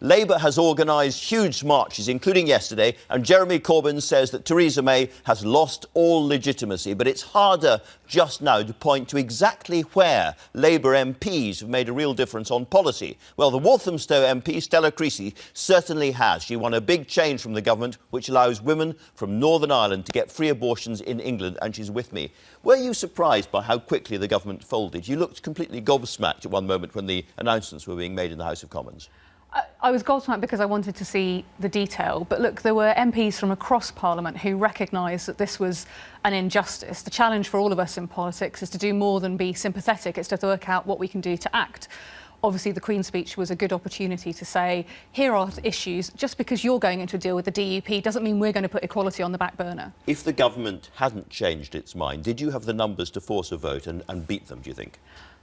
Labour has organised huge marches, including yesterday, and Jeremy Corbyn says that Theresa May has lost all legitimacy. But it's harder just now to point to exactly where Labour MPs have made a real difference on policy. Well, the Walthamstow MP, Stella Creasy, certainly has. She won a big change from the government, which allows women from Northern Ireland to get free abortions in England, and she's with me. Were you surprised by how quickly the government folded? You looked completely gobsmacked at one moment when the announcements were being made in the House of Commons. I was gobsmacked because I wanted to see the detail. But look, there were MPs from across Parliament who recognised that this was an injustice. The challenge for all of us in politics is to do more than be sympathetic. It's to work out what we can do to act. Obviously, the Queen's speech was a good opportunity to say, here are issues. Just because you're going into a deal with the DUP doesn't mean we're going to put equality on the back burner. If the government hadn't changed its mind, did you have the numbers to force a vote and beat them, do you think?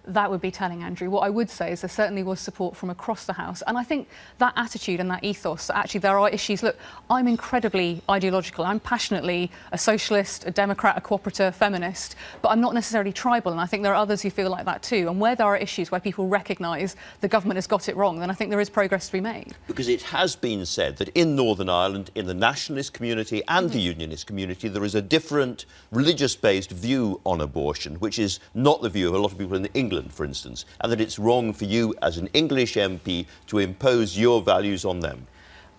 That would be telling, Andrew. What I would say is there certainly was support from across the House. And I think that attitude and that ethos, actually there are issues. Look, I'm incredibly ideological. I'm passionately a socialist, a Democrat, a cooperative, feminist, but I'm not necessarily tribal. And I think there are others who feel like that too. And where there are issues where people recognise the government has got it wrong, then I think there is progress to be made. Because it has been said that in Northern Ireland, in the nationalist community and the unionist community, there is a different religious-based view on abortion, which is not the view of a lot of people in England, for instance, and that it's wrong for you as an English MP to impose your values on them.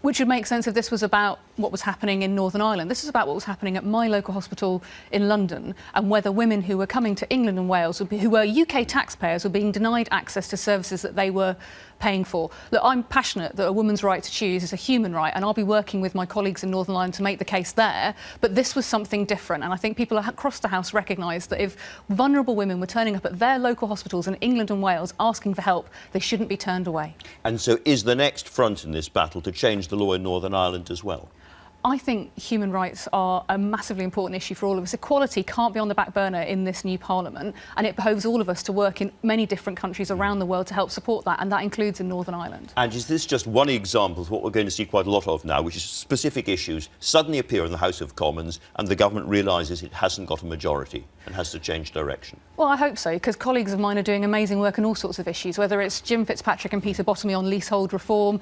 Which would make sense if this was about what was happening in Northern Ireland. This is about what was happening at my local hospital in London, and whether women who were coming to England and Wales, who were UK taxpayers, were being denied access to services that they were paying for. Look, I'm passionate that a woman's right to choose is a human right, and I'll be working with my colleagues in Northern Ireland to make the case there. But this was something different, and I think people across the House recognise that if vulnerable women were turning up at their local hospitals in England and Wales asking for help, they shouldn't be turned away. And so is the next front in this battle to change the law in Northern Ireland as well? I think human rights are a massively important issue for all of us. Equality can't be on the back burner in this new Parliament, and it behoves all of us to work in many different countries around the world to help support that, and that includes in Northern Ireland. And is this just one example of what we're going to see quite a lot of now, which is specific issues suddenly appear in the House of Commons and the government realises it hasn't got a majority and has to change direction? Well, I hope so, because colleagues of mine are doing amazing work on all sorts of issues, whether it's Jim Fitzpatrick and Peter Bottomley on leasehold reform,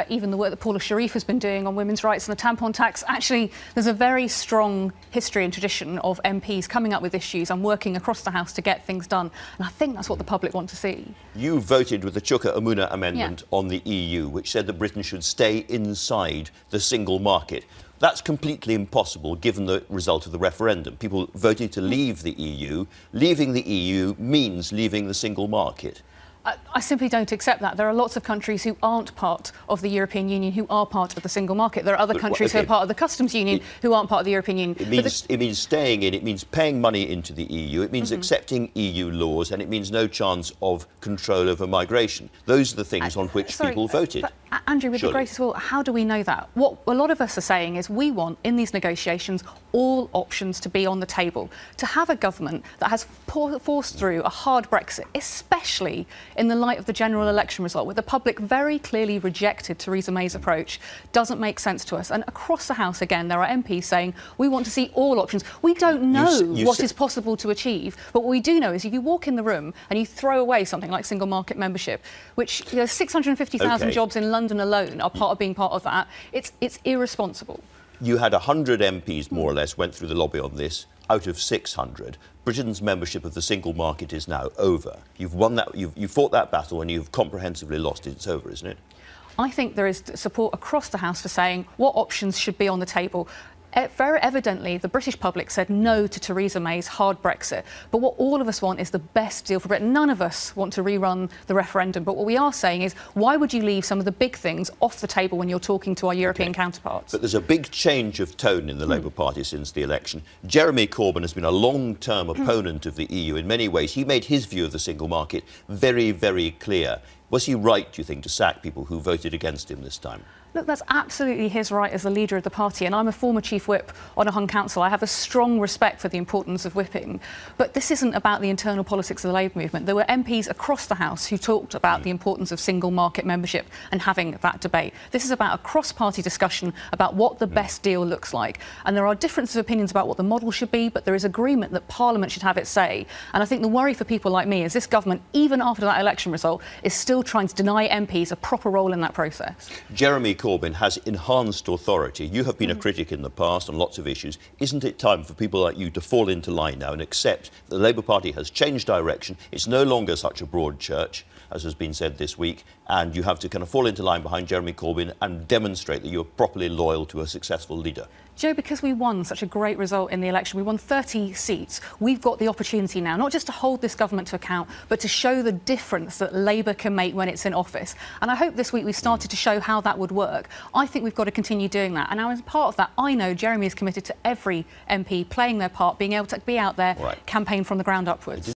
even the work that Paula Sharif has been doing on women's rights and the tampon tax. Actually, there's a very strong history and tradition of MPs coming up with issues and working across the House to get things done. And I think that's what the public want to see. You voted with the Chuka Umunna amendment on the EU, which said that Britain should stay inside the single market. That's completely impossible given the result of the referendum. People voted to leave the EU. Leaving the EU means leaving the single market. I simply don't accept that. There are lots of countries who aren't part of the European Union who are part of the single market. There are other countries who are part of the customs union who aren't part of the European Union. It means staying in, it means paying money into the EU, it means accepting EU laws, and it means no chance of control over migration. Those are the things on which people voted. Andrew, with the greatest of all, how do we know that? What a lot of us are saying is we want, in these negotiations, all options to be on the table. To have a government that has forced through a hard Brexit, especially in the light of the general election result, where the public very clearly rejected Theresa May's approach, doesn't make sense to us. And across the House, again, there are MPs saying we want to see all options. We don't know what is possible to achieve, but what we do know is if you walk in the room and you throw away something like single market membership, which 650,000 jobs in London alone are part of being part of that, it's irresponsible. You had 100 MPs, more or less, went through the lobby on this. Out of 600, Britain's membership of the single market is now over. You've won that, you've fought that battle and you've comprehensively lost it. It's over, isn't it? I think there is support across the House for saying what options should be on the table. Very evidently, the British public said no to Theresa May's hard Brexit. But what all of us want is the best deal for Britain. None of us want to rerun the referendum. But what we are saying is, why would you leave some of the big things off the table when you're talking to our European counterparts? But there's a big change of tone in the Labour Party since the election. Jeremy Corbyn has been a long-term opponent of the EU in many ways. He made his view of the single market very, very clear. Was he right, do you think, to sack people who voted against him this time? Look, that's absolutely his right as the leader of the party, and I'm a former chief whip on a hung council. I have a strong respect for the importance of whipping, but this isn't about the internal politics of the Labour movement. There were MPs across the House who talked about the importance of single market membership and having that debate. This is about a cross-party discussion about what the best deal looks like, and there are differences of opinions about what the model should be, but there is agreement that Parliament should have its say. And I think the worry for people like me is this government, even after that election result, is still still trying to deny MPs a proper role in that process. Jeremy Corbyn has enhanced authority. You have been a critic in the past on lots of issues. Isn't it time for people like you to fall into line now and accept that the Labour Party has changed direction? It's no longer such a broad church, as has been said this week, and you have to kind of fall into line behind Jeremy Corbyn and demonstrate that you're properly loyal to a successful leader. Joe, because we won such a great result in the election, we won 30 seats, we've got the opportunity now, not just to hold this government to account, but to show the difference that Labour can make when it's in office. And I hope this week we've started to show how that would work. I think we've got to continue doing that. And now, as part of that, I know Jeremy is committed to every MP playing their part, being able to be out there, campaign from the ground upwards.